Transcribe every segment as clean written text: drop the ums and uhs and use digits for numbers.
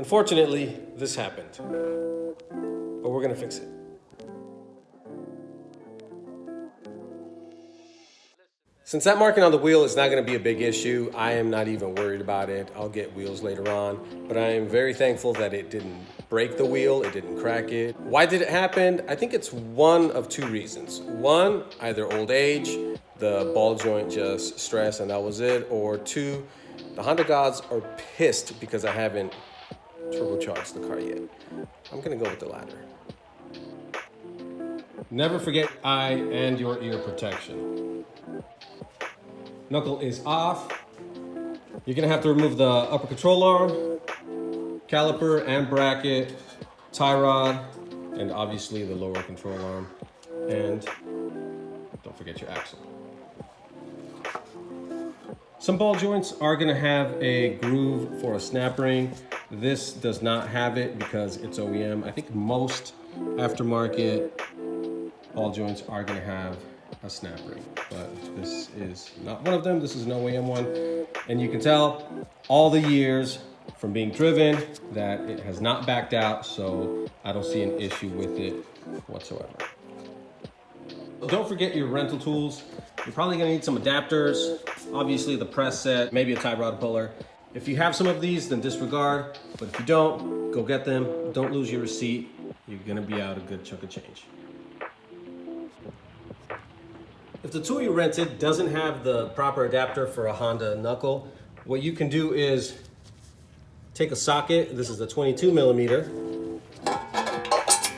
Unfortunately, this happened, but we're gonna fix it. Since that marking on the wheel is not gonna be a big issue, I am not even worried about it. I'll get wheels later on, but I am very thankful that it didn't break the wheel, it didn't crack it. Why did it happen? I think it's one of two reasons. One, either old age, the ball joint just stressed and that was it, or two, the Honda gods are pissed because I haven't turbocharged the car yet. I'm gonna go with the latter. Never forget eye and your ear protection. Knuckle is off. You're gonna have to remove the upper control arm, caliper and bracket, tie rod, and obviously the lower control arm. And don't forget your axle. Some ball joints are gonna have a groove for a snap ring. This does not have it because it's OEM. I think most aftermarket ball joints are gonna have a snap ring, but this is not one of them. This is an OEM one. And you can tell all the years from being driven that it has not backed out, so I don't see an issue with it whatsoever. Don't forget your rental tools. You're probably gonna need some adapters, obviously the press set, maybe a tie rod puller. If you have some of these, then disregard, but if you don't, go get them. Don't lose your receipt. You're gonna be out a good chunk of change. If the tool you rented doesn't have the proper adapter for a Honda knuckle, what you can do is take a socket, this is a 22 millimeter,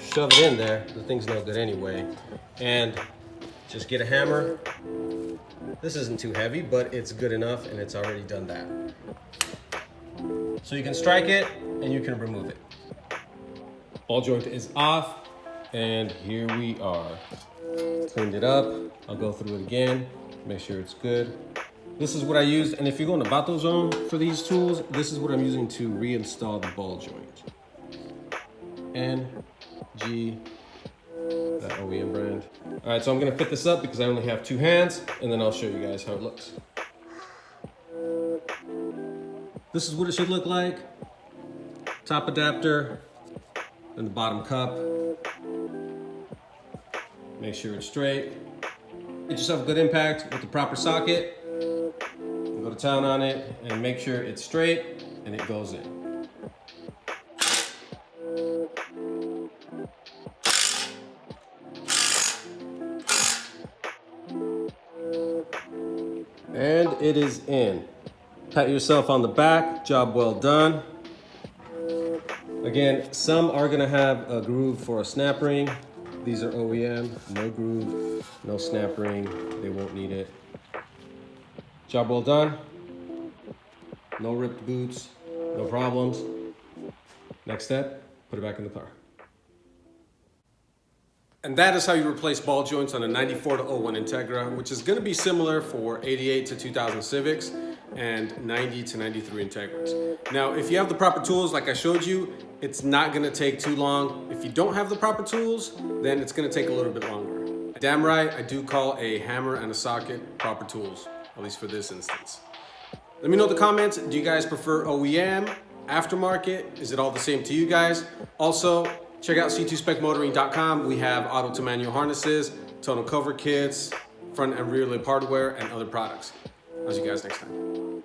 shove it in there, the thing's no good anyway, and just get a hammer. This isn't too heavy, but it's good enough and it's already done that. So you can strike it and you can remove it. Ball joint is off, and here we are. Cleaned it up. I'll go through it again, make sure it's good. This is what I used, and if you're going to AutoZone for these tools, this is what I'm using to reinstall the ball joint. NG, that OEM brand. All right, so I'm gonna fit this up because I only have two hands, and then I'll show you guys how it looks. This is what it should look like. Top adapter, and the bottom cup. Make sure it's straight. Get yourself a good impact with the proper socket. Go to town on it and make sure it's straight and it goes in. And it is in. Pat yourself on the back, job well done. Again, some are gonna have a groove for a snap ring. These are OEM, no groove, no snap ring, they won't need it. Job well done. No ripped boots, no problems. Next step, put it back in the car. And that is how you replace ball joints on a 94 to 01 Integra, which is gonna be similar for 88 to 2000 Civics and 90 to 93 Integras. Now, if you have the proper tools, like I showed you, it's not gonna take too long. If you don't have the proper tools, then it's gonna take a little bit longer. Damn right, I do call a hammer and a socket proper tools, at least for this instance. Let me know in the comments, do you guys prefer OEM, aftermarket? Is it all the same to you guys? Also, check out c2specmotoring.com. We have auto to manual harnesses, tonneau cover kits, front and rear lip hardware, and other products. I'll see you guys next time.